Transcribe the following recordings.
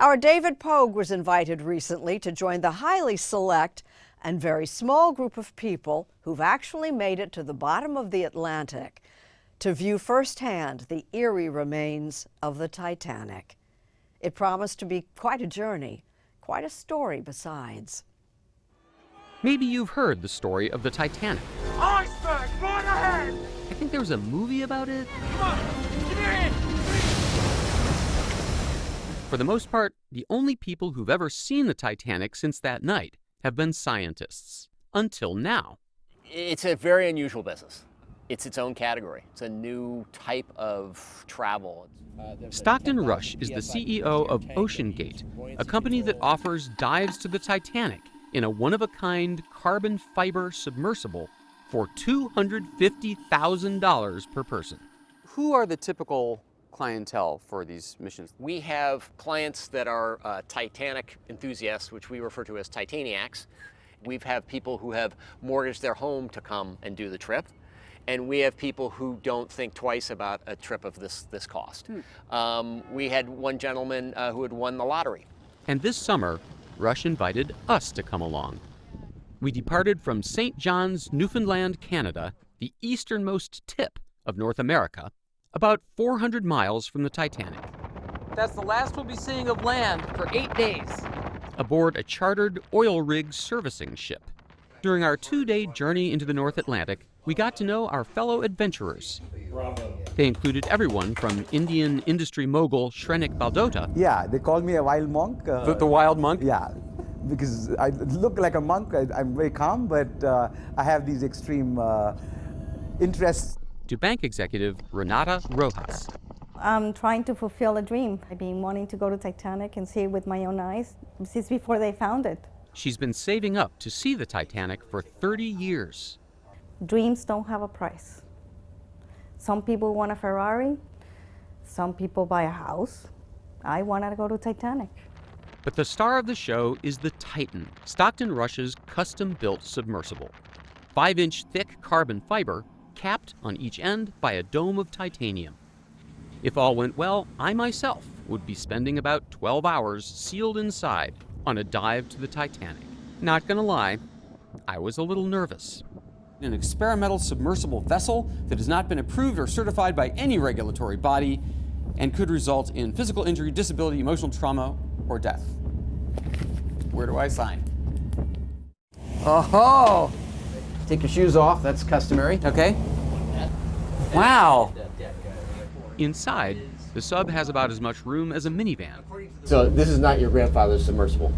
Our David Pogue was invited recently to join the highly select and very small group of people who've actually made it to the bottom of the Atlantic to view firsthand the eerie remains of the Titanic. It promised to be quite a journey, quite a story besides. Maybe you've heard the story of the Titanic. Iceberg, right ahead! I think there was a movie about it. Come on, give me your hand! For the most part, the only people who've ever seen the Titanic since that night have been scientists. Until now. It's a very unusual business. It's its own category. It's a new type of travel. Stockton Rush is the CEO of OceanGate, a company that offers dives to the Titanic in a one-of-a-kind carbon fiber submersible for $250,000 per person. Who are the typical clientele for these missions? We have clients that are Titanic enthusiasts, which we refer to as Titaniacs. We have people who have mortgaged their home to come and do the trip. And we have people who don't think twice about a trip of this cost. We had one gentleman who had won the lottery. And this summer, Rush invited us to come along. We departed from St. John's, Newfoundland, Canada, the easternmost tip of North America, about 400 miles from the Titanic. That's the last we'll be seeing of land for 8 days. Aboard a chartered oil rig servicing ship. During our 2-day journey into the North Atlantic, we got to know our fellow adventurers. They included everyone from Indian industry mogul Shrenik Baldota. Yeah, they call me a wild monk. The wild monk? Yeah, because I look like a monk. I'm very calm, but I have these extreme interests. To bank executive Renata Rojas. I'm trying to fulfill a dream. I've been wanting to go to Titanic and see it with my own eyes since before they found it. She's been saving up to see the Titanic for 30 years. Dreams don't have a price. Some people want a Ferrari, some people buy a house. I wanted to go to Titanic. But the star of the show is the Titan, Stockton Rush's custom-built submersible. 5-inch thick carbon fiber, capped on each end by a dome of titanium. If all went well, I myself would be spending about 12 hours sealed inside on a dive to the Titanic. Not gonna lie, I was a little nervous. An experimental submersible vessel that has not been approved or certified by any regulatory body and could result in physical injury, disability, emotional trauma, or death. Where do I sign? Oh, take your shoes off, that's customary. Okay. Wow. Inside, the sub has about as much room as a minivan. So this is not your grandfather's submersible.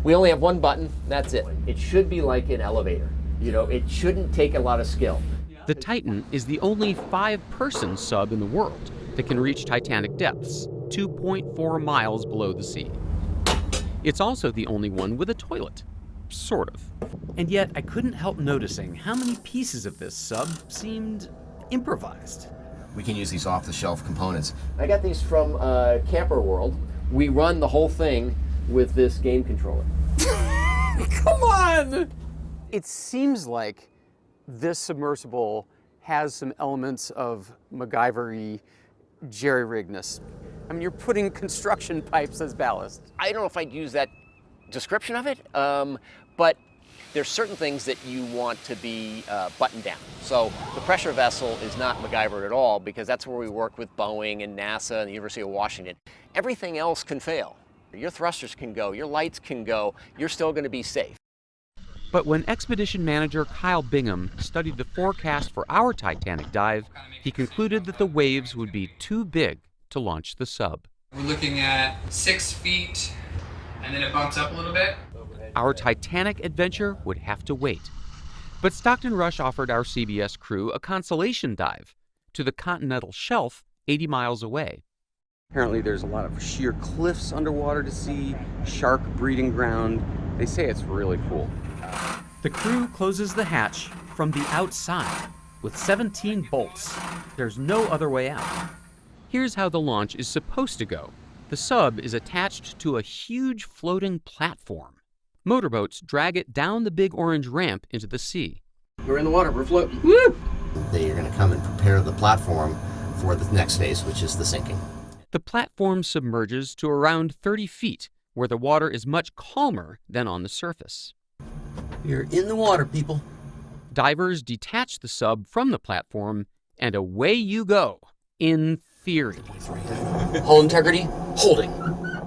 We only have one button, that's it. It should be like an elevator. You know, it shouldn't take a lot of skill. The Titan is the only 5-person sub in the world that can reach Titanic depths, 2.4 miles below the sea. It's also the only one with a toilet, sort of. And yet, I couldn't help noticing how many pieces of this sub seemed improvised. We can use these off-the-shelf components. I got these from Camper World. We run the whole thing with this game controller. Come on! It seems like this submersible has some elements of MacGyver-y jerry-rigness. I mean, you're putting construction pipes as ballast. I don't know if I'd use that description of it, but there's certain things that you want to be buttoned down. So the pressure vessel is not MacGyver at all, because that's where we work with Boeing and NASA and the University of Washington. Everything else can fail. Your thrusters can go, your lights can go, you're still going to be safe. But when expedition manager Kyle Bingham studied the forecast for our Titanic dive, he concluded that the waves would be too big to launch the sub. We're looking at 6 feet, and then it bumps up a little bit. Our Titanic adventure would have to wait. But Stockton Rush offered our CBS crew a consolation dive to the continental shelf 80 miles away. Apparently there's a lot of sheer cliffs underwater to see, shark breeding ground. They say it's really cool. The crew closes the hatch from the outside with 17 bolts. There's no other way out. Here's how the launch is supposed to go. The sub is attached to a huge floating platform. Motorboats drag it down the big orange ramp into the sea. We're in the water, we're floating. Woo! They are going to come and prepare the platform for the next phase, which is the sinking. The platform submerges to around 30 feet, where the water is much calmer than on the surface. You're in the water, people. Divers detach the sub from the platform, and away you go, in theory. Hull integrity, holding.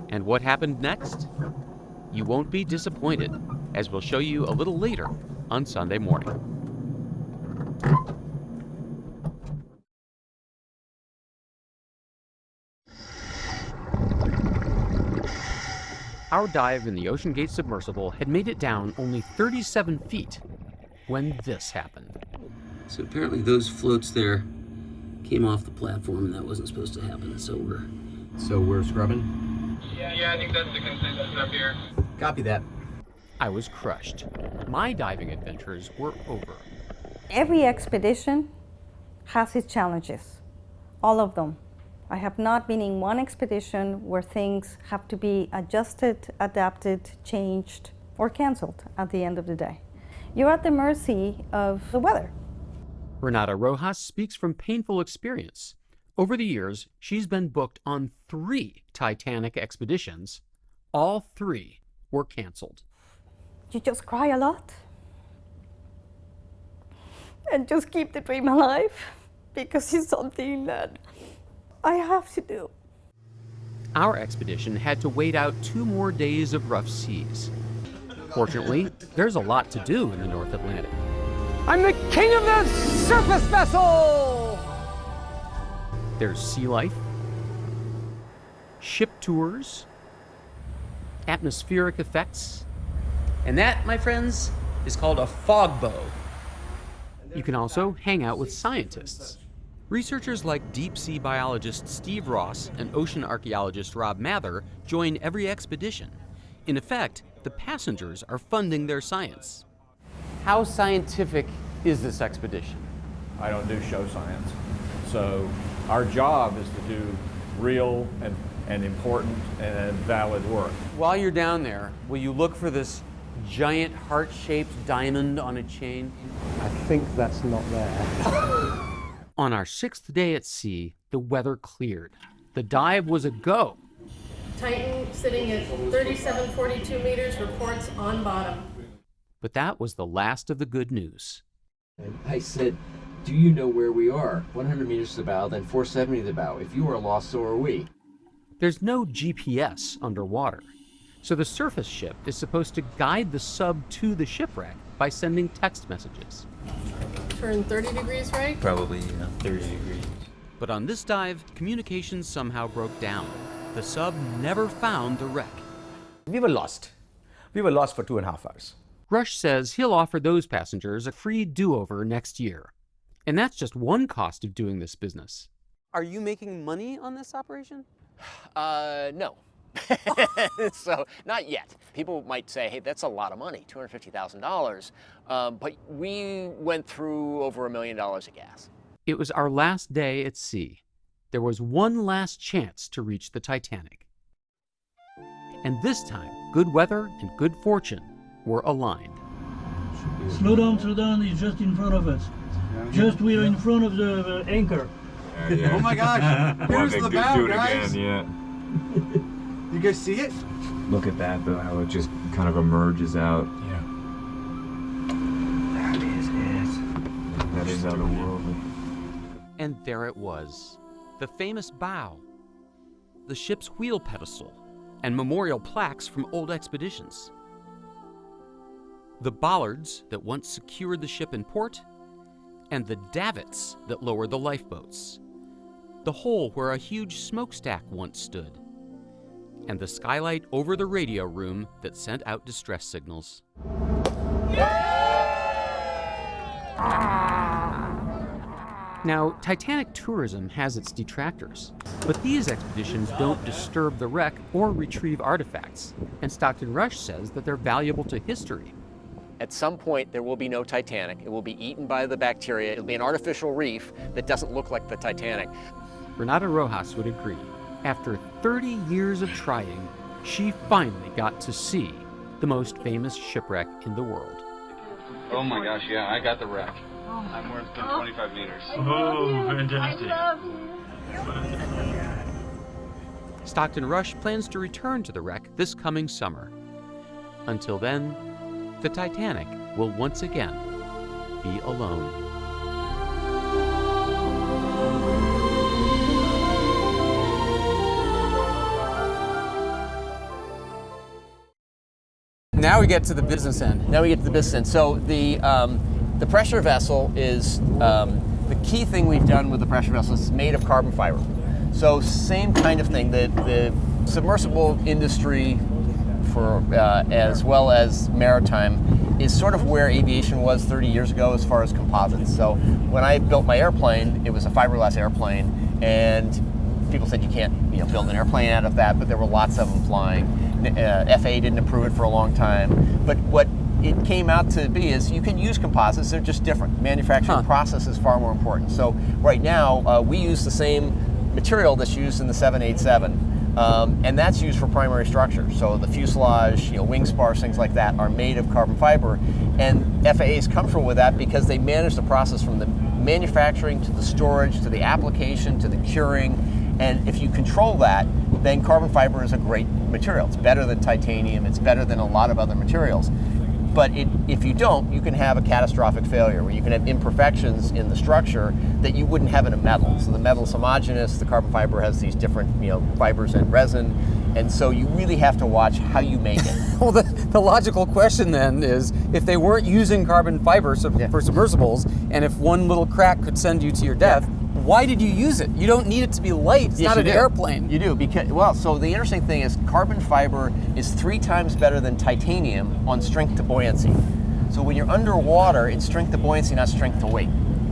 And what happened next? You won't be disappointed, as we'll show you a little later on Sunday Morning. Our dive in the OceanGate submersible had made it down only 37 feet when this happened. So apparently those floats there came off the platform, and that wasn't supposed to happen, so we're scrubbing? Yeah, I think that's the consensus up here. Copy that. I was crushed. My diving adventures were over. Every expedition has its challenges, all of them. I have not been in one expedition where things have to be adjusted, adapted, changed, or canceled at the end of the day. You're at the mercy of the weather. Renata Rojas speaks from painful experience. Over the years, she's been booked on 3 Titanic expeditions. All 3 were canceled. You just cry a lot and just keep the dream alive, because it's something that I have to do. Our expedition had to wait out 2 more days of rough seas. Fortunately, there's a lot to do in the North Atlantic. I'm the king of the surface vessel! There's sea life, ship tours, atmospheric effects, And that, my friends, is called a fog bow. You can also hang out with scientists. Researchers like deep-sea biologist Steve Ross and ocean archaeologist Rob Mather join every expedition. In effect, the passengers are funding their science. How scientific is this expedition? I don't do show science. So our job is to do real and important and valid work. While you're down there, will you look for this giant heart-shaped diamond on a chain? I think that's not there. On our 6th day at sea, the weather cleared. The dive was a go. Titan sitting at 3742 meters, reports on bottom. But that was the last of the good news. I said, do you know where we are? 100 meters to the bow, then 470 to the bow. If you are lost, so are we. There's no GPS underwater, so the surface ship is supposed to guide the sub to the shipwreck by sending text messages. Turn 30 degrees right? Probably, 30 degrees. But on this dive, communications somehow broke down. The sub never found the wreck. We were lost. We were lost for 2.5 hours. Rush says he'll offer those passengers a free do-over next year. And that's just one cost of doing this business. Are you making money on this operation? No. So, not yet. People might say, hey, that's a lot of money, $250,000. But we went through over $1 million of gas. It was our last day at sea. There was one last chance to reach the Titanic. And this time, good weather and good fortune were aligned. Slow down, it's just in front of us. Just we're in front of the anchor. Yeah. Oh my gosh, here's the bow, do it guys. again, You guys see it? Look at that though, how it just kind of emerges out. Yeah. That is it. That is otherworldly. And there it was, the famous bow, the ship's wheel pedestal, and memorial plaques from old expeditions. The bollards that once secured the ship in port, and the davits that lowered the lifeboats. The hole where a huge smokestack once stood, and the skylight over the radio room that sent out distress signals. Now, Titanic tourism has its detractors, but these expeditions don't disturb the wreck or retrieve artifacts, and Stockton Rush says that they're valuable to history. At some point, there will be no Titanic. It will be eaten by the bacteria. It'll be an artificial reef that doesn't look like the Titanic. Renata Rojas would agree. After 30 years of trying, she finally got to see the most famous shipwreck in the world. Oh my gosh, yeah, I got the wreck. I'm worth 25 meters. Oh, fantastic. I love you. Stockton Rush plans to return to the wreck this coming summer. Until then, the Titanic will once again be alone. Now we get to the business end. Now we get to the business end. So the pressure vessel is the key thing we've done with the pressure vessel is it's made of carbon fiber. So same kind of thing. The submersible industry, for as well as maritime, is sort of where aviation was 30 years ago as far as composites. So when I built my airplane, it was a fiberglass airplane, and people said you can't build an airplane out of that, but there were lots of them flying. FAA didn't approve it for a long time. But what it came out to be is you can use composites, they're just different. Manufacturing process is far more important. So right now, we use the same material that's used in the 787, and that's used for primary structure. So the fuselage, wing spars, things like that are made of carbon fiber, and FAA is comfortable with that because they manage the process from the manufacturing to the storage to the application to the curing, and if you control that, then carbon fiber is a great material. It's better than titanium, it's better than a lot of other materials. But if you don't, you can have a catastrophic failure where you can have imperfections in the structure that you wouldn't have in a metal. So the metal is homogeneous, the carbon fiber has these different fibers and resin, and so you really have to watch how you make it. Well, the logical question then is, if they weren't using carbon fiber for submersibles, and if one little crack could send you to your death, why did you use it? You don't need it to be light. It's not an airplane. You do, because, so the interesting thing is carbon fiber is 3 times better than titanium on strength to buoyancy. So when you're underwater, it's strength to buoyancy, not strength to weight.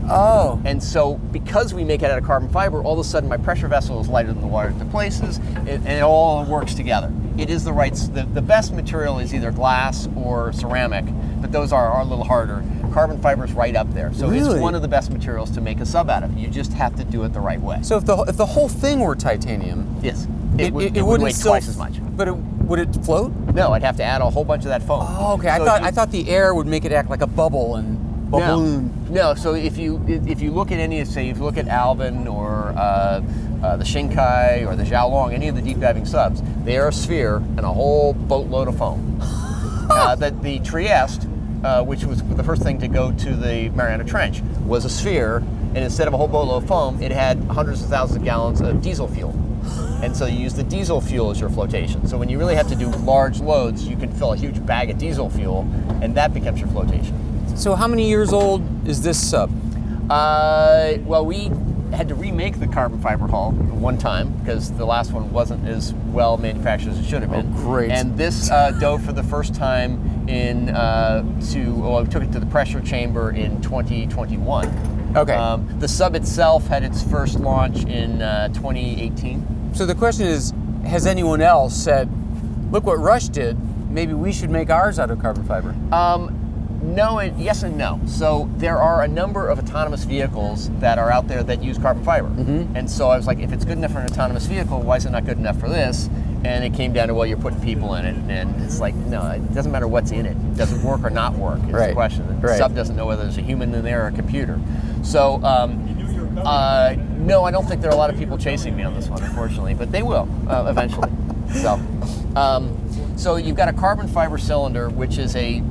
Oh. And so because we make it out of carbon fiber, all of a sudden my pressure vessel is lighter than the water to places, and it all works together. It is the best material is either glass or ceramic, but those are a little harder. Carbon fiber is right up there. So it's one of the best materials to make a sub out of. You just have to do it the right way. So if the whole thing were titanium, yes, it would weigh twice as much. But would it float? No, I'd have to add a whole bunch of that foam. Oh, okay. So I thought the air would make it act like a bubble and balloon. No. So if you look at any, say, if you look at Alvin or the Shinkai or the Xiaolong, any of the deep diving subs, they are a sphere and a whole boatload of foam. The Trieste, which was the first thing to go to the Mariana Trench, was a sphere, and instead of a whole boatload of foam, it had hundreds of thousands of gallons of diesel fuel. And so you use the diesel fuel as your flotation. So when you really have to do large loads, you can fill a huge bag of diesel fuel, and that becomes your flotation. So how many years old is this sub? Well, we had to remake the carbon fiber hull one time because the last one wasn't as well manufactured as it should have been. Oh, great. And this dove for the first time we took it to the pressure chamber in 2021. Okay. The sub itself had its first launch in 2018. So the question is, has anyone else said, look what Rush did, maybe we should make ours out of carbon fiber? No, yes and no. So there are a number of autonomous vehicles that are out there that use carbon fiber. Mm-hmm. And so I was like, if it's good enough for an autonomous vehicle, why is it not good enough for this? And it came down to, well, you're putting people in it. And it's like, no, it doesn't matter what's in it. Does it work or not work is the question. The sub doesn't know whether there's a human in there or a computer. So, no, I don't think there are a lot of people chasing me on this one, unfortunately, but they will eventually. So you've got a carbon fiber cylinder, which is a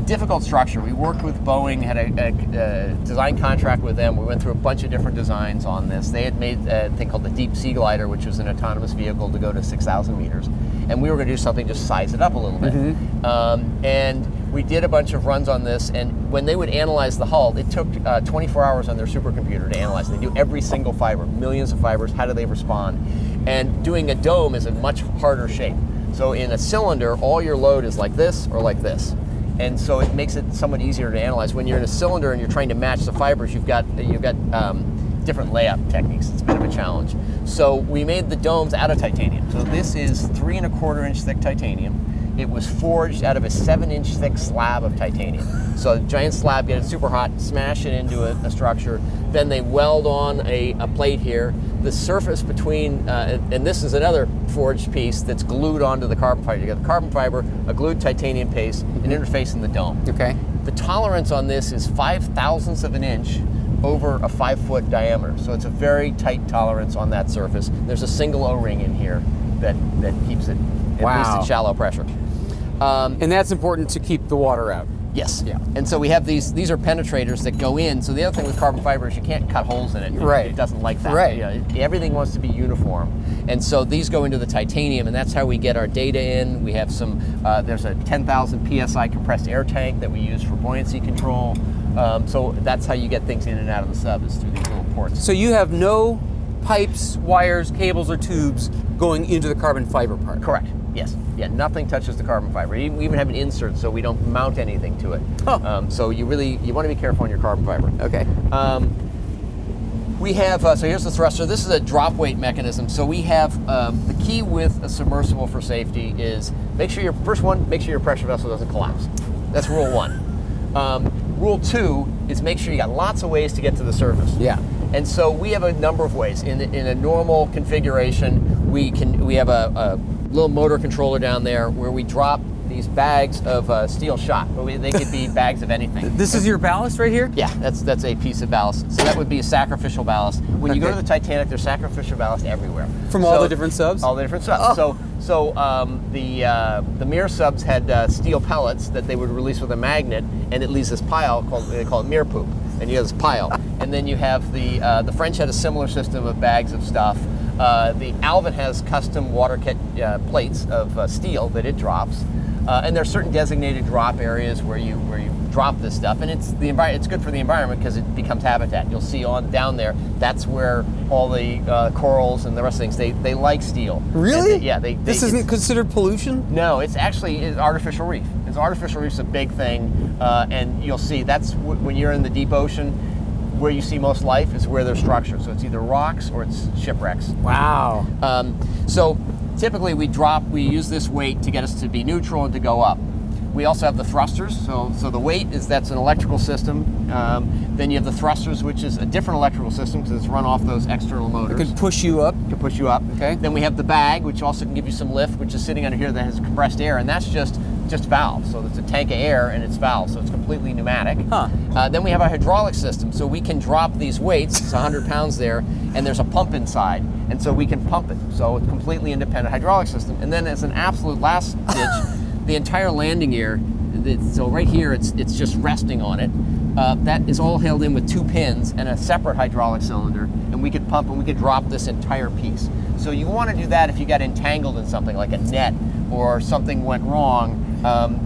difficult structure. We worked with Boeing, had a design contract with them. We went through a bunch of different designs on this. They had made a thing called the Deep Sea Glider, which was an autonomous vehicle to go to 6,000 meters. And we were going to do something, just size it up a little bit. Mm-hmm. And we did a bunch of runs on this, and when they would analyze the hull, it took 24 hours on their supercomputer to analyze it. They do every single fiber, millions of fibers, how do they respond? And doing a dome is a much harder shape. So in a cylinder, all your load is like this or like this. And so it makes it somewhat easier to analyze. When you're in a cylinder and you're trying to match the fibers, you've got different layup techniques. It's a bit of a challenge. So we made the domes out of titanium. So this is 3 1/4 inch thick titanium. It was forged out of a 7-inch thick slab of titanium. So a giant slab, get it super hot, smash it into a structure. Then they weld on a plate here. The surface between, and this is another forged piece that's glued onto the carbon fiber. You got the carbon fiber, a glued titanium paste, an interface in the dome. Okay. The tolerance on this is 5/1000 of an inch over a 5-foot diameter. So it's a very tight tolerance on that surface. There's a single O-ring in here that keeps it at least at shallow pressure. And that's important to keep the water out. Yes. Yeah. And so we have these are penetrators that go in. So the other thing with carbon fiber is you can't cut holes in it. Right. It doesn't like that. Right. Everything wants to be uniform. And so these go into the titanium, and that's how we get our data in. We have some, there's a 10,000 PSI compressed air tank that we use for buoyancy control. So that's how you get things in and out of the sub, is through these little ports. So you have no pipes, wires, cables, or tubes going into the carbon fiber part? Correct. Yes. Yeah, nothing touches the carbon fiber. We even have an insert so we don't mount anything to it. Oh. So you want to be careful on your carbon fiber. Okay. We have, so here's the thruster. This is a drop weight mechanism. So we have, the key with a submersible for safety is make sure your pressure vessel doesn't collapse. That's rule 1. Rule 2 is make sure you got lots of ways to get to the surface. Yeah. And so we have a number of ways. In a normal configuration, we have a little motor controller down there where we drop these bags of steel shot. They could be bags of anything. This is your ballast right here? Yeah, that's a piece of ballast. So that would be a sacrificial ballast. When you go to the Titanic, there's sacrificial ballast everywhere. From all the different subs? All the different subs. Oh. So the mirror subs had steel pellets that they would release with a magnet, and it leaves this pile they call it mirror poop. And you have this pile. And then you have the French had a similar system of bags of stuff. The Alvin has custom water plates of steel that it drops. And there are certain designated drop areas where you drop this stuff, and it's good for the environment because it becomes habitat. You'll see down there, that's where all the corals and the rest of things, they like steel. Really? This isn't considered pollution? No, it's actually artificial reef. Artificial reef's a big thing, and you'll see that's when you're in the deep ocean, where you see most life is where there's structure. So it's either rocks or it's shipwrecks. Wow. So typically we use this weight to get us to be neutral and to go up. We also have the thrusters. So the weight that's an electrical system. Then you have the thrusters, which is a different electrical system because it's run off those external motors. It can push you up. Okay. Then we have the bag, which also can give you some lift, which is sitting under here that has compressed air, and that's just valves. So it's a tank of air and it's valves, so it's completely pneumatic. Then we have a hydraulic system, so we can drop these weights. It's 100 pounds there, and there's a pump inside, and so we can pump it. So it's a completely independent hydraulic system. And then as an absolute last ditch, the entire landing gear. So right here, it's just resting on it. That is all held in with 2 pins and a separate hydraulic cylinder, and we could pump and we could drop this entire piece. So you want to do that if you got entangled in something like a net or something went wrong.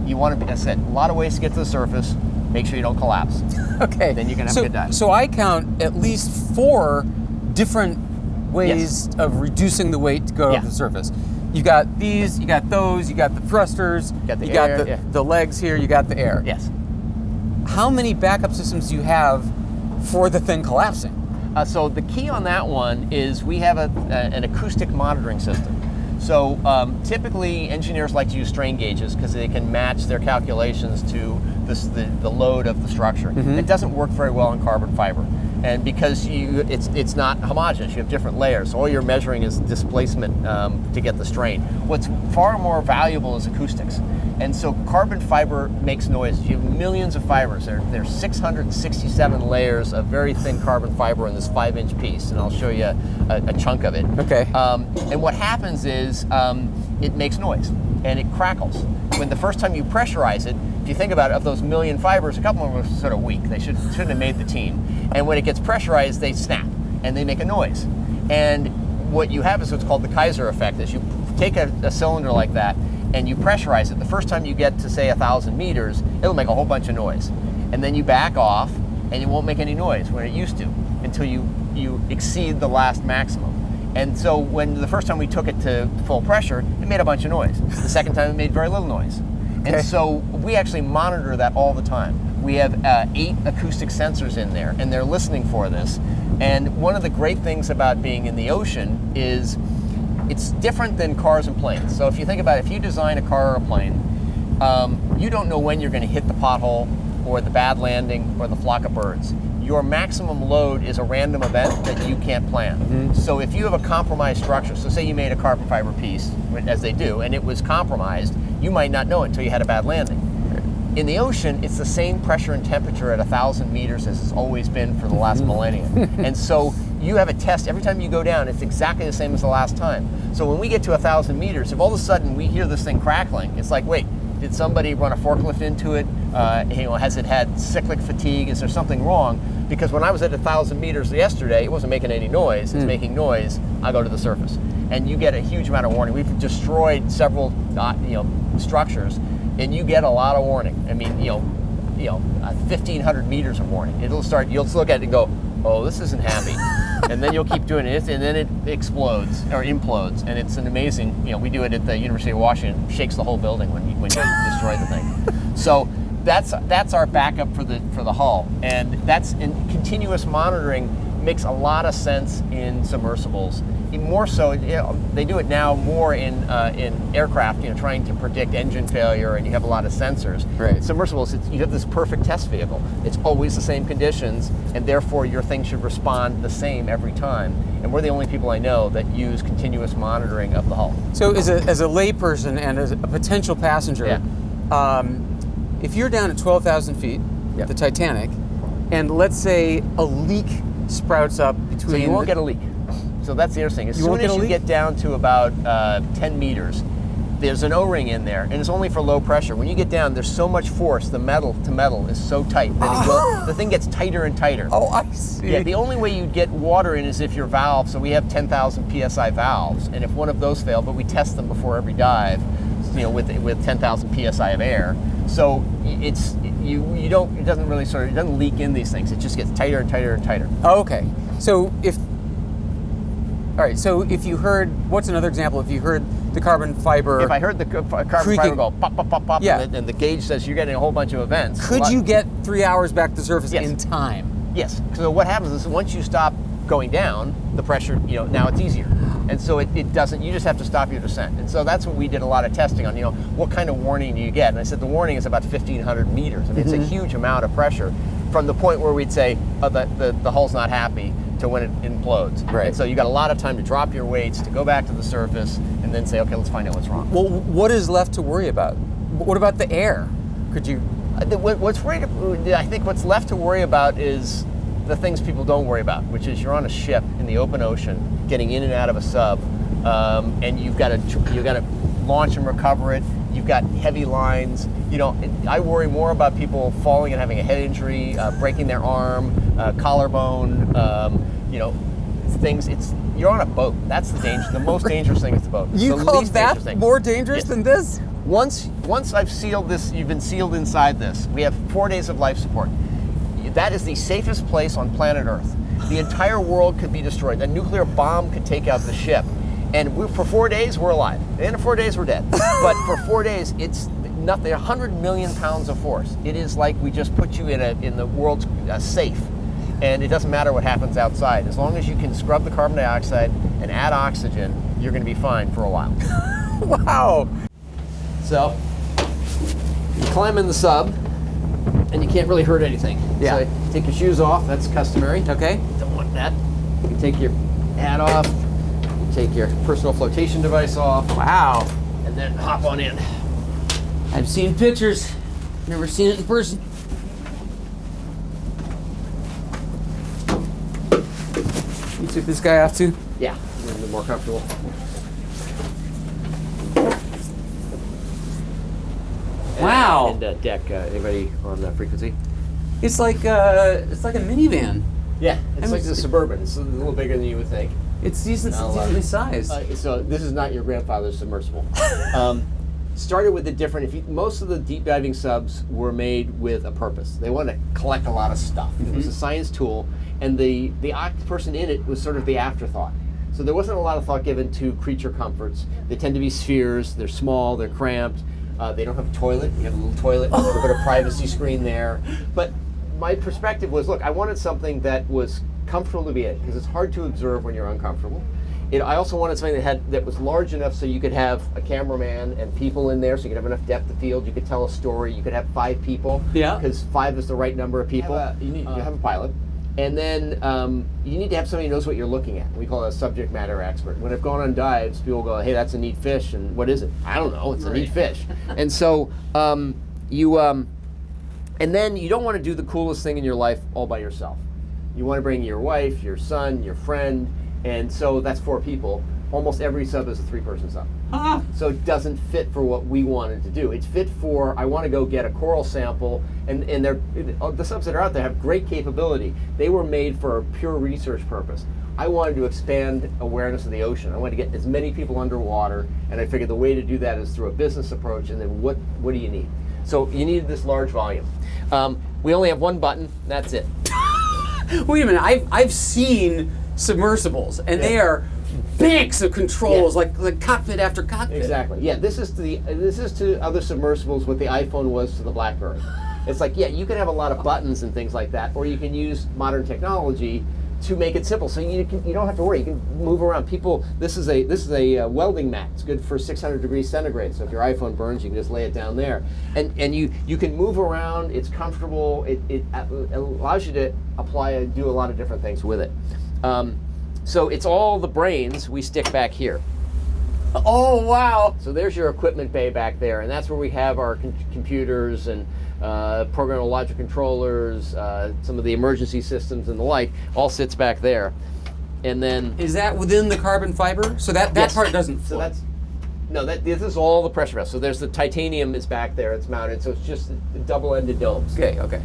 You want to be, as I said, a lot of ways to get to the surface. Make sure you don't collapse. Okay. Then you're going to have a good dive. So I count at least 4 different ways of reducing the weight to go to the surface. You got these, you got those, you got the thrusters, you got the legs here, you got the air. Yes. How many backup systems do you have for the thing collapsing? So the key on that one is we have an acoustic monitoring system. So typically engineers like to use strain gauges because they can match their calculations to the load of the structure. It doesn't work very well in carbon fiber. And because it's not homogeneous, you have different layers. So all you're measuring is displacement to get the strain. What's far more valuable is acoustics. And so carbon fiber makes noise. You have millions of fibers. There's 667 layers of very thin carbon fiber in this 5-inch piece, and I'll show you a chunk of it. Okay. And what happens is it makes noise, and it crackles. When the first time you pressurize it, if you think about it, of those million fibers, a couple of them are sort of weak. They shouldn't have made the team. And when it gets pressurized, they snap, and they make a noise. And what you have is what's called the Kaiser effect. Is you take a cylinder like that, and you pressurize it. The first time you get to, say, 1,000 meters, it'll make a whole bunch of noise. And then you back off, and it won't make any noise when it used to, until you exceed the last maximum. And so when the first time we took it to full pressure, it made a bunch of noise. The second time it made very little noise. And so we actually monitor that all the time. We have 8 acoustic sensors in there, and they're listening for this. And one of the great things about being in the ocean is it's different than cars and planes. So if you think about it, if you design a car or a plane, you don't know when you're going to hit the pothole or the bad landing or the flock of birds. Your maximum load is a random event that you can't plan. So if you have a compromised structure, so say you made a carbon fiber piece, as they do, and it was compromised, you might not know it until you had a bad landing. In the ocean, it's the same pressure and temperature at 1,000 meters as it's always been for the last millennia. And so you have a test every time you go down, it's exactly the same as the last time. So when we get to 1,000 meters, if all of a sudden we hear this thing crackling, it's like, wait, did somebody run a forklift into it? Has it had cyclic fatigue? Is there something wrong? Because when I was at 1,000 meters yesterday, it wasn't making any noise. It's making noise. I go to the surface. And you get a huge amount of warning. We've destroyed several structures, and you get a lot of warning. I mean, 1,500 meters of warning. You'll look at it and go, oh, this isn't happy. And then you'll keep doing it, and then it explodes or implodes, and it's an amazing. We do it at the University of Washington. It shakes the whole building when you destroy the thing. So that's our backup for the hull, and that's in continuous monitoring makes a lot of sense in submersibles. More so, they do it now more in aircraft, trying to predict engine failure, and you have a lot of sensors. Right. Submersibles, you have this perfect test vehicle. It's always the same conditions, and therefore your thing should respond the same every time. And we're the only people I know that use continuous monitoring of the hull. So as a layperson and as a potential passenger, if you're down at 12,000 feet, the Titanic, and let's say a leak sprouts up between... So you won't get a leak. So that's the other thing. As soon as you get down to about 10 meters, there's an O-ring in there, and it's only for low pressure. When you get down, there's so much force, the metal to metal is so tight that the thing gets tighter and tighter. Oh, I see. Yeah, the only way you'd get water in is if your valve, so we have 10,000 PSI valves, and if one of those fail, but we test them before every dive, with 10,000 PSI of air. So it doesn't leak in these things. It just gets tighter and tighter and tighter. Oh, okay. So if you heard, what's another example? If you heard the carbon fiber... If I heard the carbon fiber go pop, pop, pop, pop, and the gauge says you're getting a whole bunch of events. Could you get 3 hours back to the surface in time? Yes. So what happens is once you stop going down, the pressure, now it's easier. And so it doesn't, you just have to stop your descent. And so that's what we did a lot of testing on, what kind of warning do you get? And I said the warning is about 1,500 meters. I mean, it's a huge amount of pressure from the point where we'd say, the hull's not happy, to when it implodes. Right. And so you got a lot of time to drop your weights, to go back to the surface, and then say, okay, let's find out what's wrong. Well, what is left to worry about? What about the air? Could you... I think what's left to worry about is the things people don't worry about, which is you're on a ship in the open ocean, getting in and out of a sub, and you've got to launch and recover it. You've got heavy lines. I worry more about people falling and having a head injury, breaking their arm, collarbone. Things. You're on a boat. That's the danger. The most dangerous thing is the boat. You call that more dangerous than this? Once I've sealed this, you've been sealed inside this. We have 4 days of life support. That is the safest place on planet Earth. The entire world could be destroyed. A nuclear bomb could take out the ship. And for 4 days, we're alive. At the end of 4 days, we're dead. But for 4 days, it's nothing. 100 million pounds of force. It is like we just put you in the world's safe. And it doesn't matter what happens outside. As long as you can scrub the carbon dioxide and add oxygen, you're going to be fine for a while. Wow. So, you climb in the sub, and you can't really hurt anything. Yeah. So take your shoes off, that's customary. Okay. Don't want that. You can take your hat off, you take your personal flotation device off. Wow. And then hop on in. I've seen pictures, never seen it in person. You took this guy off too? Yeah, a little bit more comfortable. Wow. And deck, anybody on the frequency? It's like a minivan. Yeah, it's like the Suburban. It's a little bigger than you would think. It's decently sized. So this is not your grandfather's submersible. Started with a different. Most of the deep diving subs were made with a purpose. They wanted to collect a lot of stuff. It was a science tool, and the person in it was sort of the afterthought. So there wasn't a lot of thought given to creature comforts. They tend to be spheres. They're small. They're cramped. They don't have a toilet. You have a little toilet, a little bit of privacy screen there. But my perspective was, look, I wanted something that was comfortable to be in, because it's hard to observe when you're uncomfortable. I also wanted something that was large enough so you could have a cameraman and people in there, so you could have enough depth of field. You could tell a story. You could have 5 people. Yeah. Because 5 is the right number of people. You have a pilot. And then you need to have somebody who knows what you're looking at. We call it a subject matter expert. When I've gone on dives, people go, hey, that's a neat fish. And what is it? I don't know. It's a neat fish. And so you And then you don't want to do the coolest thing in your life all by yourself. You want to bring your wife, your son, your friend, and so that's 4 people. Almost every sub is a 3-person sub. So it doesn't fit for what we wanted to do. It's fit for, I want to go get a coral sample, and the subs that are out there have great capability. They were made for a pure research purpose. I wanted to expand awareness of the ocean. I wanted to get as many people underwater, and I figured the way to do that is through a business approach, and then what do you need? So you needed this large volume. We only have 1 button, that's it. Wait a minute, I've seen submersibles, and they are banks of controls, like cockpit after cockpit. Exactly. Yeah, this is to other submersibles what the iPhone was to the BlackBerry. It's like, yeah, you can have a lot of buttons and things like that, or you can use modern technology to make it simple. So you don't have to worry. You can move around. People, this is a welding mat. It's good for 600 degrees centigrade. So if your iPhone burns, you can just lay it down there, and you can move around. It's comfortable. It allows you to do a lot of different things with it. So it's all the brains we stick back here. Oh, wow. So there's your equipment bay back there, and that's where we have our computers and programmable logic controllers, some of the emergency systems and the like, all sits back there. And then... Is that within the carbon fiber? So that yes. part doesn't float? So this is all the pressure vessel. So there's the titanium is back there, it's mounted, so it's just double-ended domes. Okay.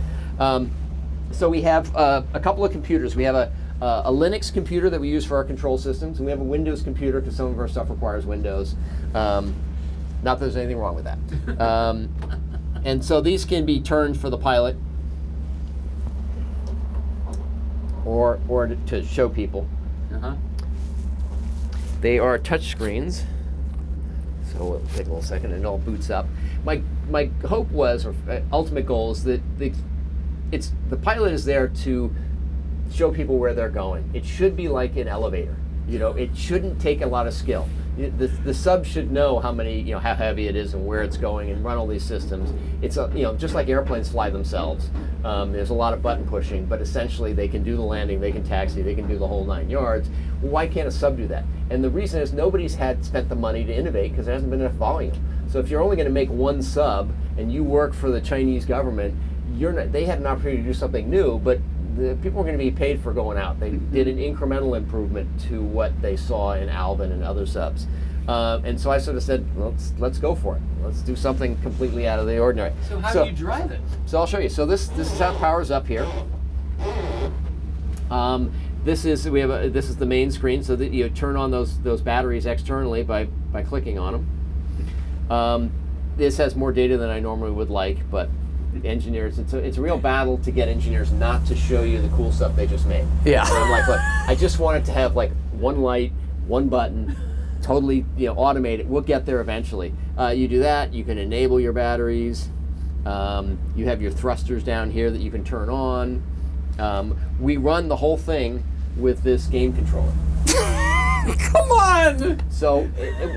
So we have a couple of computers. We have a Linux computer that we use for our control systems, and we have a Windows computer because some of our stuff requires Windows. Not that there's anything wrong with that. And so these can be turned for the pilot or to show people. They are touch screens. So we'll take a little second and it all boots up. My hope was, or ultimate goal is that the pilot is there to show people where they're going. It should be like an elevator. It shouldn't take a lot of skill. The sub should know how heavy it is and where it's going and run all these systems. It's just like airplanes fly themselves. There's a lot of button pushing, but essentially they can do the landing, they can taxi, they can do the whole 9 yards. Well, why can't a sub do that? And the reason is nobody's spent the money to innovate because there hasn't been enough volume. So if you're only going to make 1 sub and you work for the Chinese government, they had an opportunity to do something new, but the people are going to be paid for going out. They did an incremental improvement to what they saw in Alvin and other subs. And so I sort of said, let's go for it. Let's do something completely out of the ordinary. So how do you drive it? So I'll show you. So this is how it powers up here. This is the main screen, so that you turn on those batteries externally by clicking on them. This has more data than I normally would like, but engineers, it's a real battle to get engineers not to show you the cool stuff they just made. Yeah. So I'm like, look, I just want it to have like 1 light, 1 button, totally automated. We'll get there eventually. You do that, you can enable your batteries. You have your thrusters down here that you can turn on. We run the whole thing with this game controller. Come on! So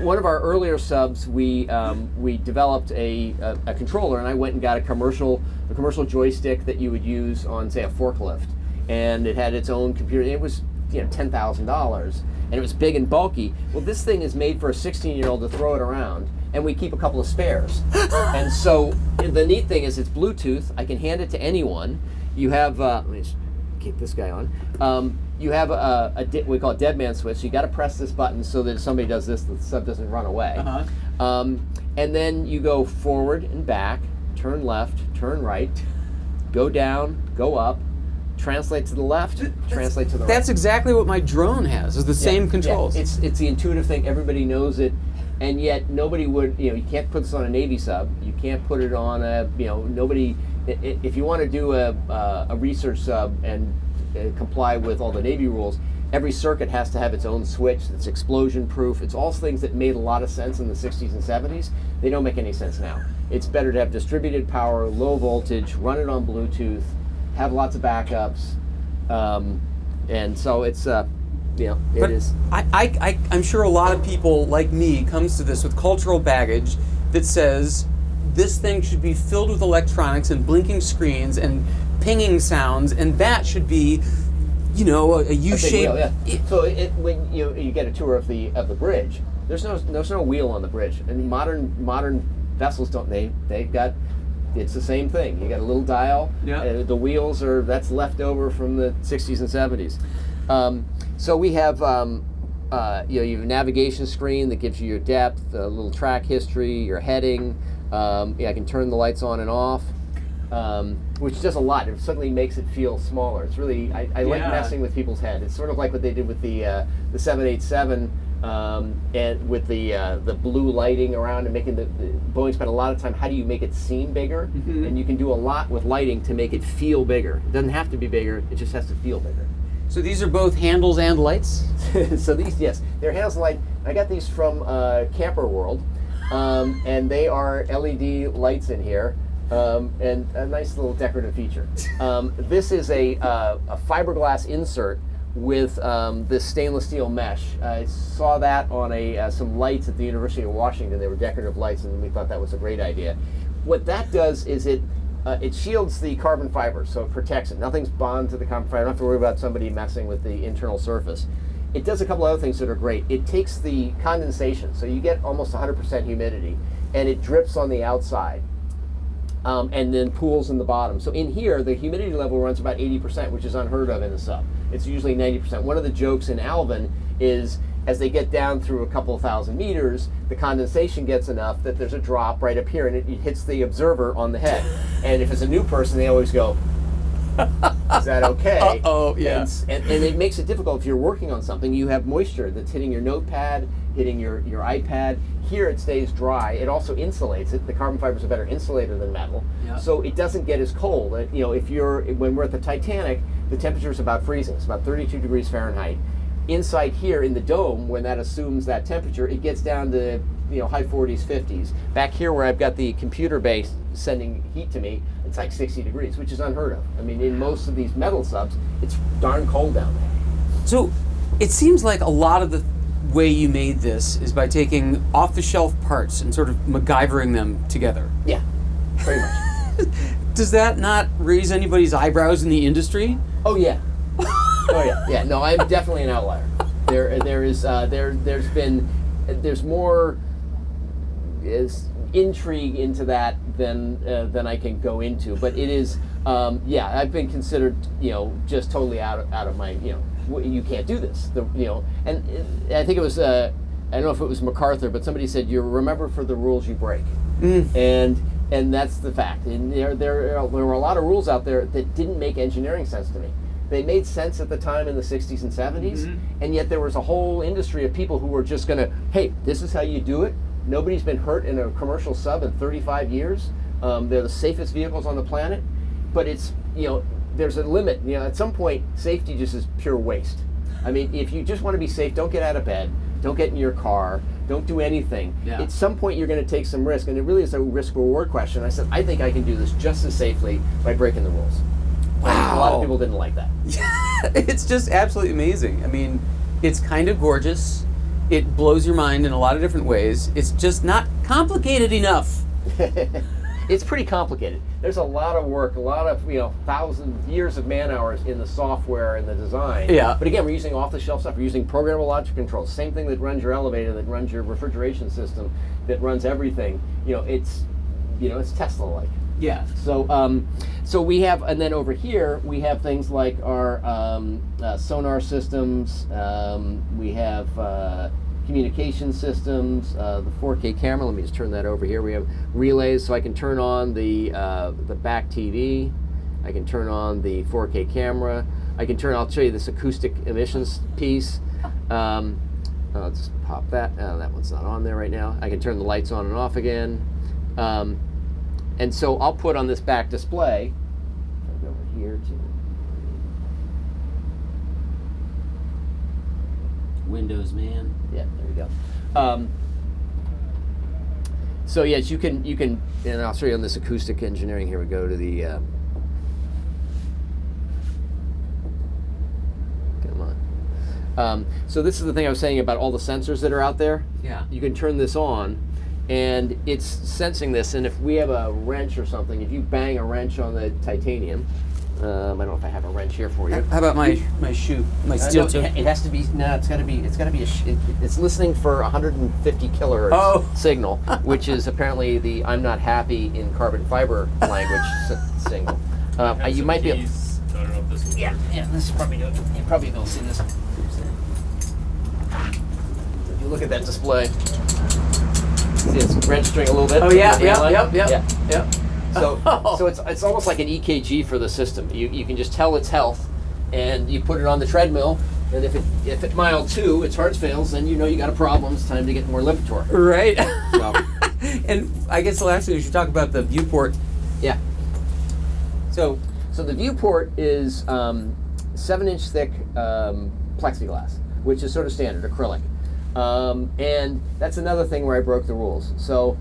one of our earlier subs, we developed a controller, and I went and got a commercial joystick that you would use on, say, a forklift, and it had its own computer. It was $10,000, and it was big and bulky. Well, this thing is made for a 16-year-old to throw it around, and we keep a couple of spares. And so the neat thing is it's Bluetooth. I can hand it to anyone. You have let me just keep this guy on. You have we call it dead man switch. So you got to press this button so that if somebody does this, the sub doesn't run away. And then you go forward and back, turn left, turn right, go down, go up, translate to the left, translate to the right. That's exactly what my drone has, is the same controls. Yeah. It's the intuitive thing. Everybody knows it, and yet nobody would, you can't put this on a Navy sub. You can't put it on a, nobody, if you want to do a research sub and comply with all the Navy rules, every circuit has to have its own switch that's explosion proof. It's all things that made a lot of sense in the 60s and 70s. They don't make any sense now. It's better to have distributed power, low voltage, run it on Bluetooth, have lots of backups, and so it's it is. I'm sure a lot of people like me comes to this with cultural baggage that says this thing should be filled with electronics and blinking screens and pinging sounds, and that should be, a U-shape. So when you get a tour of the bridge, there's no wheel on the bridge, and modern vessels don't. They've got it's the same thing. You got a little dial. Yeah. The wheels that's left over from the 60s and 70s. So we have you have a navigation screen that gives you your depth, a little track history, your heading. I can turn the lights on and off, which does a lot. It suddenly makes it feel smaller. It's really I like messing with people's head. It's sort of like what they did with the 787. And with the blue lighting around and making the Boeing spent a lot of time, how do you make it seem bigger? Mm-hmm. And you can do a lot with lighting to make it feel bigger. It doesn't have to be bigger, it just has to feel bigger. So these are both handles and lights? So these, yes, they're handles and light. I got these from Camper World, and they are LED lights in here. And a nice little decorative feature. This is a fiberglass insert with this stainless steel mesh. I saw that on some lights at the University of Washington. They were decorative lights, and we thought that was a great idea. What that does is it shields the carbon fiber, so it protects it. Nothing's bonded to the carbon fiber. I don't have to worry about somebody messing with the internal surface. It does a couple other things that are great. It takes the condensation, so you get almost 100% humidity, and it drips on the outside. And then pools in the bottom. So in here, the humidity level runs about 80%, which is unheard of in a sub. It's usually 90%. One of the jokes in Alvin is as they get down through a couple thousand meters, the condensation gets enough that there's a drop right up here and it hits the observer on the head. And if it's a new person, they always go, is that okay? Uh-oh, yeah. And it makes it difficult if you're working on something. You have moisture that's hitting your notepad, hitting your iPad. Here it stays dry. It also insulates it. The carbon fiber is a better insulator than metal, so it doesn't get as cold. When we're at the Titanic, the temperature is about freezing. It's about 32 degrees Fahrenheit. Inside here in the dome, when that assumes that temperature, it gets down to high 40s, 50s. Back here where I've got the computer base sending heat to me, it's like 60 degrees, which is unheard of. I mean, in most of these metal subs, it's darn cold down there. So it seems like a lot of the way you made this is by taking off-the-shelf parts and sort of MacGyvering them together. Yeah, pretty much. Does that not raise anybody's eyebrows in the industry? Oh yeah. Yeah. No, I'm definitely an outlier. There's more intrigue into that than I can go into. But it is, I've been considered, just totally out of my, you can't do this. And I think it was, I don't know if it was MacArthur, but somebody said you're remembered for the rules you break, and that's the fact. And there were a lot of rules out there that didn't make engineering sense to me. They made sense at the time in the 60s and 70s, and yet there was a whole industry of people who were just going to, hey, this is how you do it. Nobody's been hurt in a commercial sub in 35 years. They're the safest vehicles on the planet, but it's, there's a limit. At some point, safety just is pure waste. I mean, if you just want to be safe, don't get out of bed, don't get in your car, don't do anything. Yeah. At some point, you're going to take some risk, and it really is a risk-reward question. I said, I think I can do this just as safely by breaking the rules. Wow. A lot of people didn't like that. It's just absolutely amazing. I mean, it's kind of gorgeous. It blows your mind in a lot of different ways. It's just not complicated enough. It's pretty complicated. There's a lot of work, a lot of, thousands years of man hours in the software and the design. Yeah. But again, we're using off-the-shelf stuff. We're using programmable logic controls. Same thing that runs your elevator, that runs your refrigeration system, that runs everything. It's Tesla-like. Yeah. So we have, and then over here we have things like our sonar systems. We have communication systems. The 4K camera. Let me just turn that over here. We have relays, so I can turn on the back TV. I can turn on the 4K camera. I'll show you this acoustic emissions piece. I'll just pop that. That one's not on there right now. I can turn the lights on and off again. And so I'll put on this back display, I'll go over here to Windows, man. Yeah, there we go. So yes, you can, and I'll show you on this acoustic engineering. Here we go to the, come on. So this is the thing I was saying about all the sensors that are out there. Yeah. You can turn this on, and it's sensing this, and if we have a wrench or something, if you bang a wrench on the titanium, I don't know if I have a wrench here for you. How about my shoe, my steel toe? It has to be. No, it's got to be. It's listening for 150 kilohertz signal, which is apparently the "I'm not happy" in carbon fiber language signal. You might be. I don't know if this will work. Yeah. This is probably good. You probably will see this. If you look at that display, see it's registering a little bit. Oh yeah. Yep. So it's almost like an EKG for the system. You can just tell its health, and you put it on the treadmill, and if at mile 2 its heart fails, then you know you got a problem. It's time to get more Lipitor. Right. So. And I guess the last thing we should talk about the viewport. Yeah. So the viewport is 7-inch thick plexiglass, which is sort of standard acrylic, and that's another thing where I broke the rules. So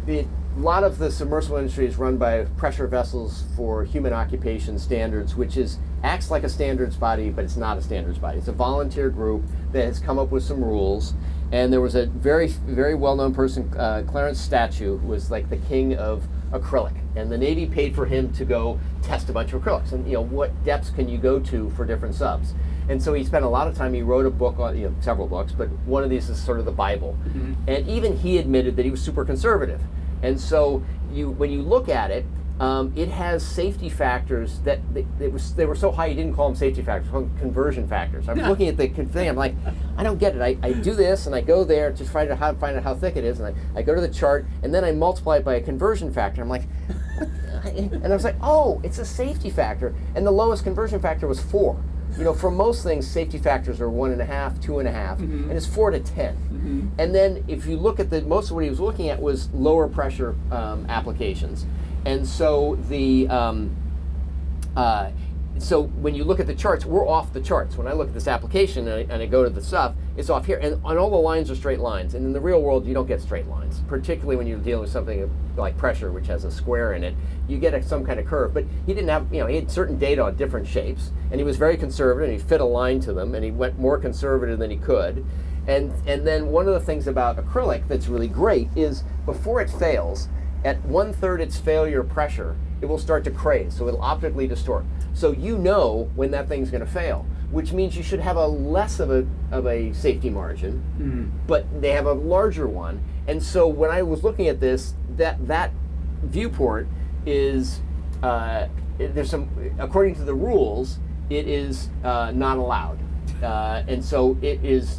a lot of the submersible industry is run by pressure vessels for human occupation standards, which acts like a standards body, but it's not a standards body. It's a volunteer group that has come up with some rules. And there was a very, very well-known person, Clarence Statue, who was like the king of acrylic. And the Navy paid for him to go test a bunch of acrylics. And what depths can you go to for different subs? And so he spent a lot of time. He wrote a book on, several books, but one of these is sort of the Bible. Mm-hmm. And even he admitted that he was super conservative. And so when you look at it, it has safety factors that they were so high you didn't call them safety factors, call them conversion factors. I'm looking at the thing, I'm like, I don't get it. I do this and I go there to find out how thick it is, and I go to the chart and then I multiply it by a conversion factor. I'm like, what? And I was like, oh, it's a safety factor, and the lowest conversion factor was 4. For most things, safety factors are 1.5, 2.5, and it's 4 to 10. Mm-hmm. And then if you look at most of what he was looking at was lower pressure applications. And so so when you look at the charts, we're off the charts. When I look at this application and I go to the stuff, it's off here, and all the lines are straight lines. And in the real world, you don't get straight lines, particularly when you're dealing with something like pressure, which has a square in it. You get some kind of curve. But he didn't have, he had certain data on different shapes, and he was very conservative, and he fit a line to them, and he went more conservative than he could. And then one of the things about acrylic that's really great is before it fails, at 1/3 its failure pressure, it will start to craze, so it'll optically distort. So you know when that thing's going to fail, which means you should have a less of a safety margin, but they have a larger one. And so when I was looking at this, that viewport is there's some, according to the rules, it is not allowed, and so it is,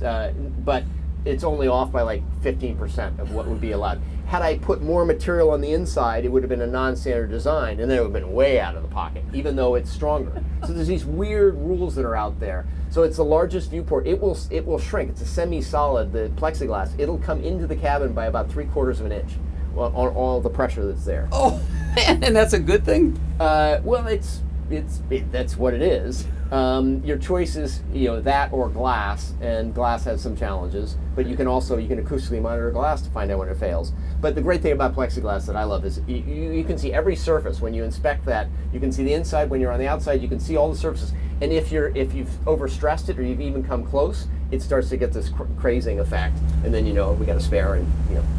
but it's only off by like 15% of what would be allowed. Had I put more material on the inside, it would have been a non-standard design, and then it would have been way out of the pocket, even though it's stronger. So there's these weird rules that are out there. So it's the largest viewport. It will shrink. It's a semi-solid, the plexiglass. It'll come into the cabin by about 3/4 of an inch on all the pressure that's there. Oh man, and that's a good thing? Well, that's what it is. Your choice is that or glass, and glass has some challenges, but you can acoustically monitor glass to find out when it fails. But the great thing about plexiglass that I love is you can see every surface when you inspect that. You can see the inside. When you're on the outside, you can see all the surfaces. And if you've overstressed it or you've even come close, it starts to get this crazing effect, and then we got a spare, and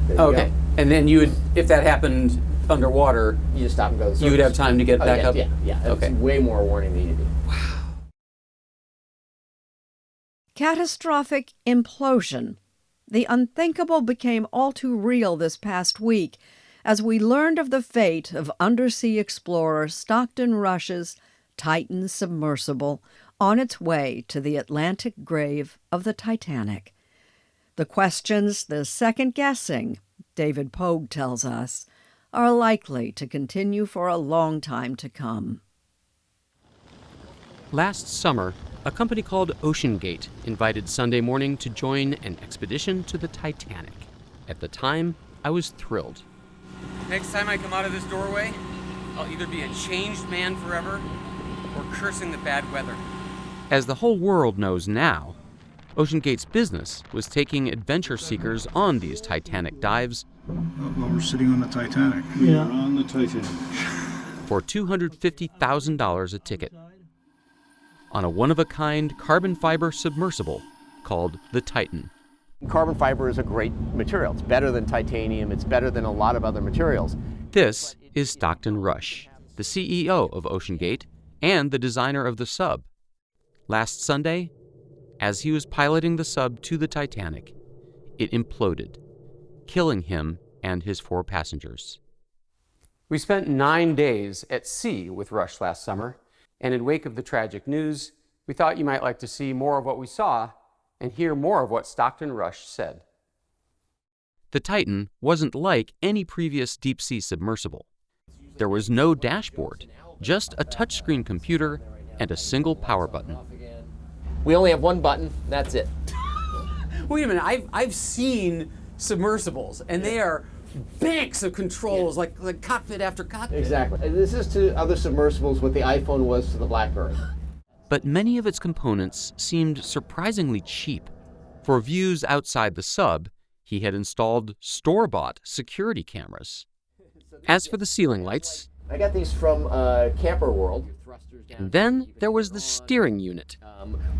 there you go. And then you would, if that happened underwater, you just stop and go to the surface. You would have time to get back up? Yeah. Okay. It's way more warning than you do. Catastrophic implosion. The unthinkable became all too real this past week as we learned of the fate of undersea explorer Stockton Rush's Titan submersible on its way to the Atlantic grave of the Titanic. The questions, the second-guessing, David Pogue tells us, are likely to continue for a long time to come. Last summer, a company called OceanGate invited Sunday Morning to join an expedition to the Titanic. At the time, I was thrilled. Next time I come out of this doorway, I'll either be a changed man forever or cursing the bad weather. As the whole world knows now, OceanGate's business was taking adventure seekers on these Titanic dives. Well, we're sitting on the Titanic. We are on the Titanic. For $250,000 a ticket. On a one-of-a-kind carbon fiber submersible called the Titan. Carbon fiber is a great material. It's better than titanium. It's better than a lot of other materials. This is Stockton Rush. the CEO of OceanGate and the designer of the sub. Last Sunday, as he was piloting the sub to the Titanic, it imploded, killing him and his 4 passengers. We spent 9 days at sea with Rush last summer, and in wake of the tragic news, we thought you might like to see more of what we saw and hear more of what Stockton Rush said. The Titan wasn't like any previous deep-sea submersible. There was no dashboard, just a touchscreen computer and a single power button. We only have one button, that's it. Wait a minute, I've seen submersibles, and they are banks of controls, like cockpit after cockpit. Exactly. This is to other submersibles what the iPhone was to the BlackBerry. But many of its components seemed surprisingly cheap. For views outside the sub, he had installed store-bought security cameras. As for the ceiling lights, I got these from Camper World. And then there was the steering unit.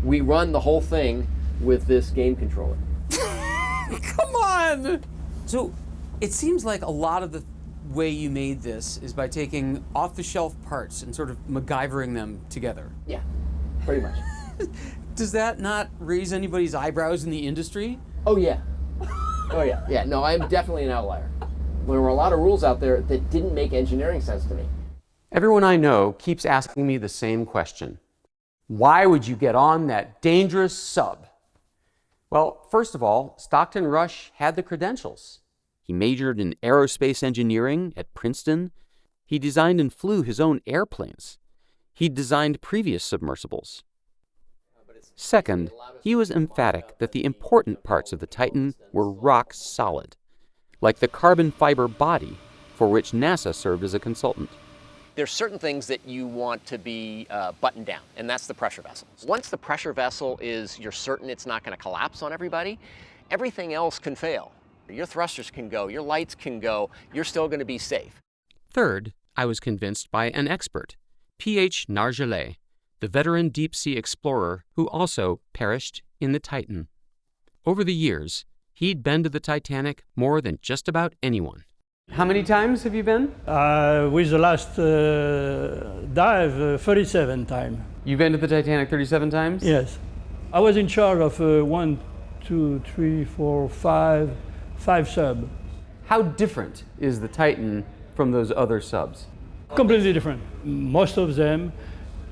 We run the whole thing with this game controller. Come on! So it seems like a lot of the way you made this is by taking off-the-shelf parts and sort of MacGyvering them together. Yeah, pretty much. Does that not raise anybody's eyebrows in the industry? Oh yeah. Oh yeah. Yeah, no, I'm definitely an outlier. There were a lot of rules out there that didn't make engineering sense to me. Everyone I know keeps asking me the same question. Why would you get on that dangerous sub? Well, first of all, Stockton Rush had the credentials. He majored in aerospace engineering at Princeton. He designed and flew his own airplanes. He designed previous submersibles. Second, he was emphatic that the important parts of the Titan were rock solid, like the carbon fiber body for which NASA served as a consultant. There's certain things that you want to be buttoned down, and that's the pressure vessel. Once the pressure vessel is, you're certain it's not going to collapse on everybody, everything else can fail. Your thrusters can go, your lights can go, you're still going to be safe. Third, I was convinced by an expert, P.H. Nargelet, the veteran deep-sea explorer who also perished in the Titan. Over the years, he'd been to the Titanic more than just about anyone. How many times have you been? With the last dive, 37 times. You've been to the Titanic 37 times? Yes. I was in charge of 1, 2, 3, 4, 5 subs. How different is the Titan from those other subs? Completely different. Most of them,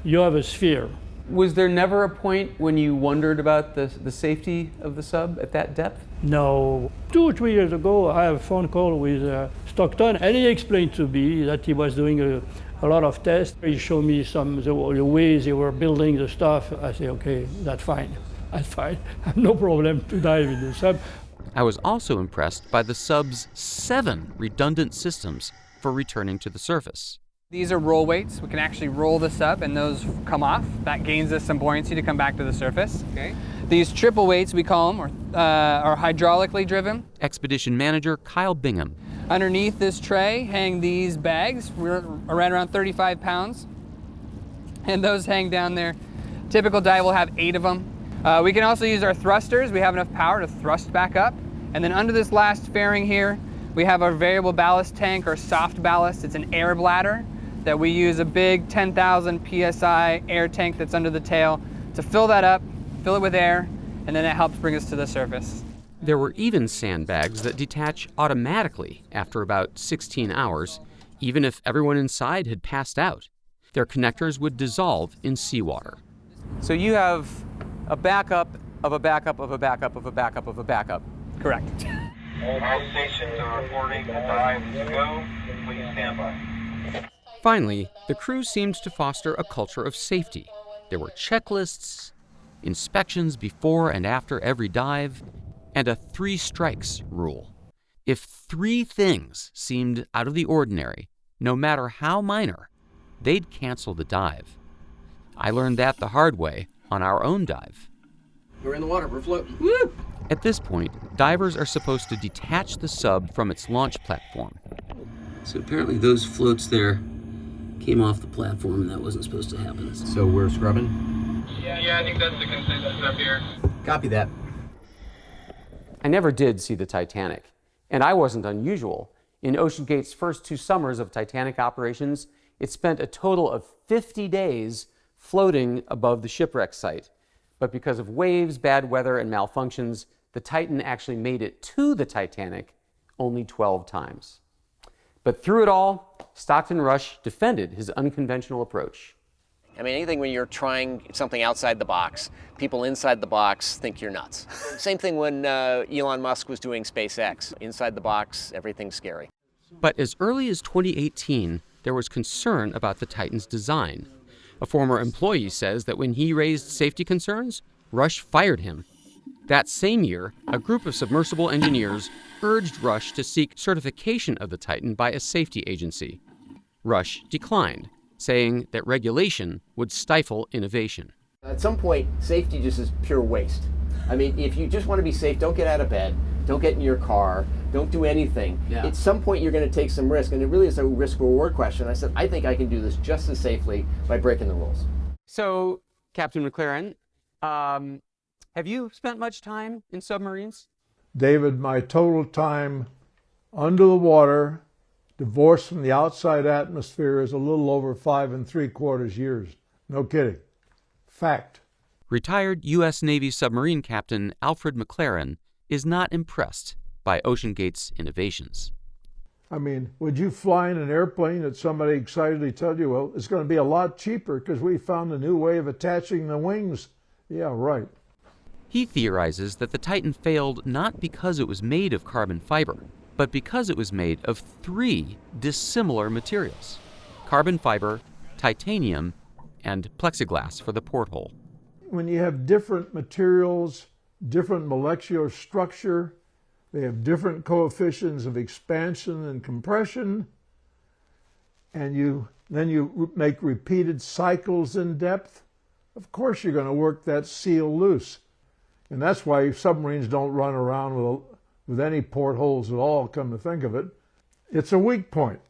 you have a sphere. Was there never a point when you wondered about the safety of the sub at that depth? No. 2 or 3 years ago, I had a phone call with Stockton, and he explained to me that he was doing a lot of tests. He showed me the ways they were building the stuff. I said, okay, that's fine. That's fine. I have no problem to dive in the sub. I was also impressed by the sub's 7 redundant systems for returning to the surface. These are roll weights. We can actually roll this up and those come off. That gains us some buoyancy to come back to the surface. Okay. These triple weights, we call them, are hydraulically driven. Expedition manager Kyle Bingham. Underneath this tray hang these bags. We're around 35 pounds. And those hang down there. Typical dive will have 8 of them. We can also use our thrusters. We have enough power to thrust back up. And then under this last fairing here, we have our variable ballast tank, or soft ballast. It's an air bladder that we use a big 10,000 PSI air tank that's under the tail to fill that up, fill it with air, and then it helps bring us to the surface. There were even sandbags that detach automatically after about 16 hours, even if everyone inside had passed out. Their connectors would dissolve in seawater. So you have a backup of a backup of a backup of a backup of a backup. Correct. All stations are reporting the dive is go. Please stand by. Finally, the crew seemed to foster a culture of safety. There were checklists, inspections before and after every dive, and a 3 strikes rule. If 3 things seemed out of the ordinary, no matter how minor, they'd cancel the dive. I learned that the hard way on our own dive. We're in the water, we're floating. Woo! At this point, divers are supposed to detach the sub from its launch platform. So apparently those floats there came off the platform, and that wasn't supposed to happen. So we're scrubbing? Yeah, I think that's the consensus up here. Copy that. I never did see the Titanic, and I wasn't unusual. In OceanGate's first 2 summers of Titanic operations, It spent a total of 50 days floating above the shipwreck site. But because of waves, bad weather, and malfunctions, the Titan actually made it to the Titanic only 12 times. But through it all, Stockton Rush defended his unconventional approach. I mean, anything when you're trying something outside the box, people inside the box think you're nuts. Same thing when Elon Musk was doing SpaceX. Inside the box, everything's scary. But as early as 2018, there was concern about the Titan's design. A former employee says that when he raised safety concerns, Rush fired him. That same year, a group of submersible engineers urged Rush to seek certification of the Titan by a safety agency. Rush declined, saying that regulation would stifle innovation. At some point, safety just is pure waste. I mean, if you just want to be safe, don't get out of bed, don't get in your car, don't do anything. Yeah. At some point, you're going to take some risk, and it really is a risk-reward question. I said, I think I can do this just as safely by breaking the rules. So, Captain McLaren, have you spent much time in submarines? David, my total time under the water, divorced from the outside atmosphere, is a little over 5 3/4 years. No kidding. Fact. Retired U.S. Navy submarine captain Alfred McLaren is not impressed by OceanGate's innovations. I mean, would you fly in an airplane that somebody excitedly tell you, well, it's going to be a lot cheaper because we found a new way of attaching the wings? Yeah, right. He theorizes that the Titan failed not because it was made of carbon fiber, but because it was made of 3 dissimilar materials: carbon fiber, titanium, and plexiglass for the porthole. When you have different materials, different molecular structure, they have different coefficients of expansion and compression, and then you make repeated cycles in depth, of course you're going to work that seal loose. And that's why submarines don't run around with any portholes at all, come to think of it. It's a weak point.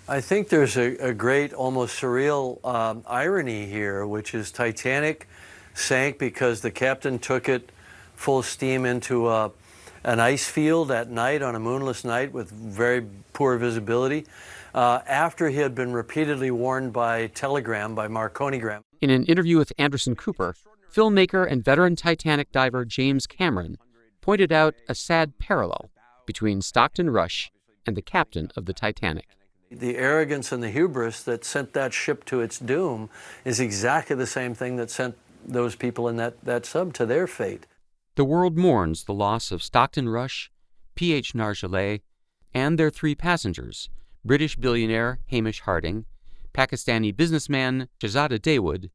I think there's a great, almost surreal irony here, which is Titanic sank because the captain took it full steam into an ice field at night on a moonless night with very poor visibility, after he had been repeatedly warned by telegram, by Marconigram. In an interview with Anderson Cooper, filmmaker and veteran Titanic diver James Cameron pointed out a sad parallel between Stockton Rush and the captain of the Titanic. The arrogance and the hubris that sent that ship to its doom is exactly the same thing that sent those people in that sub to their fate. The world mourns the loss of Stockton Rush, P.H. Nargeolet, and their 3 passengers, British billionaire Hamish Harding, Pakistani businessman Shahzada Dawood,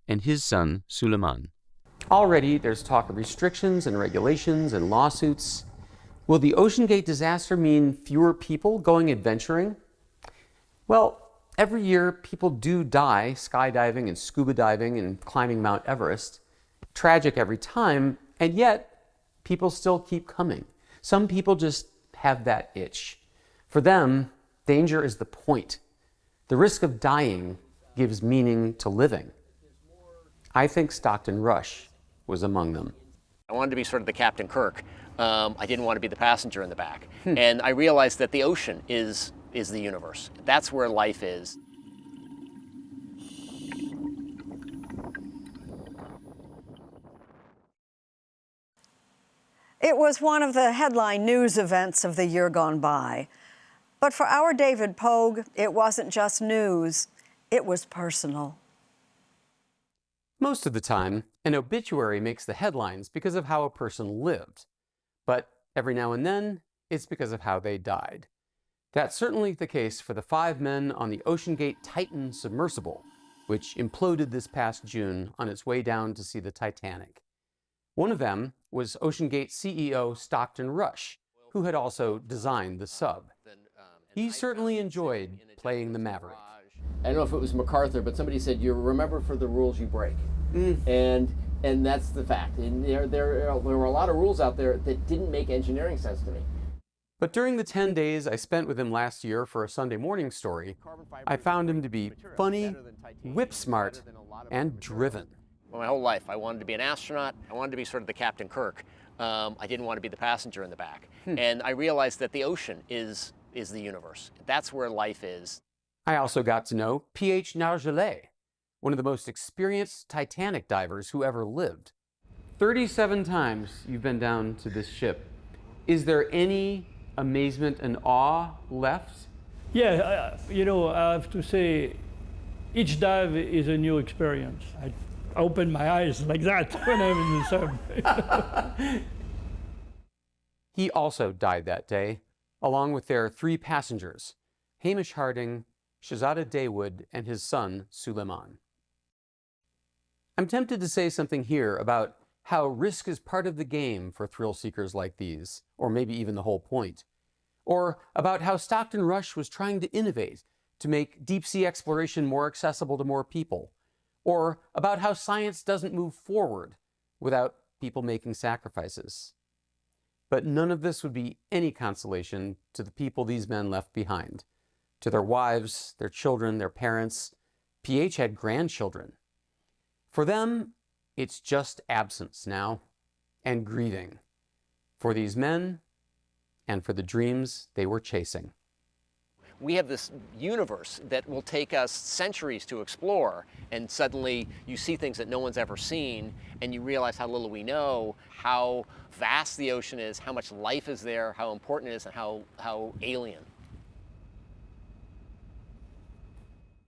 and his son Suleiman. Already there's talk of restrictions and regulations and lawsuits. Will the OceanGate disaster mean fewer people going adventuring? Well, every year people do die skydiving and scuba diving and climbing Mount Everest. Tragic every time, and yet people still keep coming. Some people just have that itch. For them, danger is the point. The risk of dying gives meaning to living. I think Stockton Rush was among them. I wanted to be sort of the Captain Kirk. I didn't want to be the passenger in the back. And I realized that the ocean is the universe. That's where life is. It was one of the headline news events of the year gone by. But for our David Pogue, it wasn't just news, it was personal. Most of the time, an obituary makes the headlines because of how a person lived. But every now and then, it's because of how they died. That's certainly the case for the 5 men on the OceanGate Titan submersible, which imploded this past June on its way down to see the Titanic. One of them was OceanGate CEO Stockton Rush, who had also designed the sub. He certainly enjoyed playing the Maverick. I don't know if it was MacArthur, but somebody said, "You're remembered for the rules you break." And that's the fact. And there were a lot of rules out there that didn't make engineering sense to me. But during the 10 days I spent with him last year for a Sunday Morning story, I found him to be funny, whip-smart, and driven. Well, my whole life, I wanted to be an astronaut. I wanted to be sort of the Captain Kirk. I didn't want to be the passenger in the back. And I realized that the ocean is the universe. That's where life is. I also got to know P.H. Nargelet, one of the most experienced Titanic divers who ever lived. 37 times you've been down to this ship. Is there any amazement and awe left? Yeah, you know, I have to say, each dive is a new experience. I open my eyes like that when I'm in the sub. He also died that day, along with their 3 passengers, Hamish Harding, Shahzada Dawood, and his son, Suleiman. I'm tempted to say something here about how risk is part of the game for thrill seekers like these, or maybe even the whole point. Or about how Stockton Rush was trying to innovate to make deep-sea exploration more accessible to more people. Or about how science doesn't move forward without people making sacrifices. But none of this would be any consolation to the people these men left behind. To their wives, their children, their parents. PH had grandchildren. For them, it's just absence now, and grieving. For these men, and for the dreams they were chasing. We have this universe that will take us centuries to explore, and suddenly you see things that no one's ever seen, and you realize how little we know, how vast the ocean is, how much life is there, how important it is, and how alien.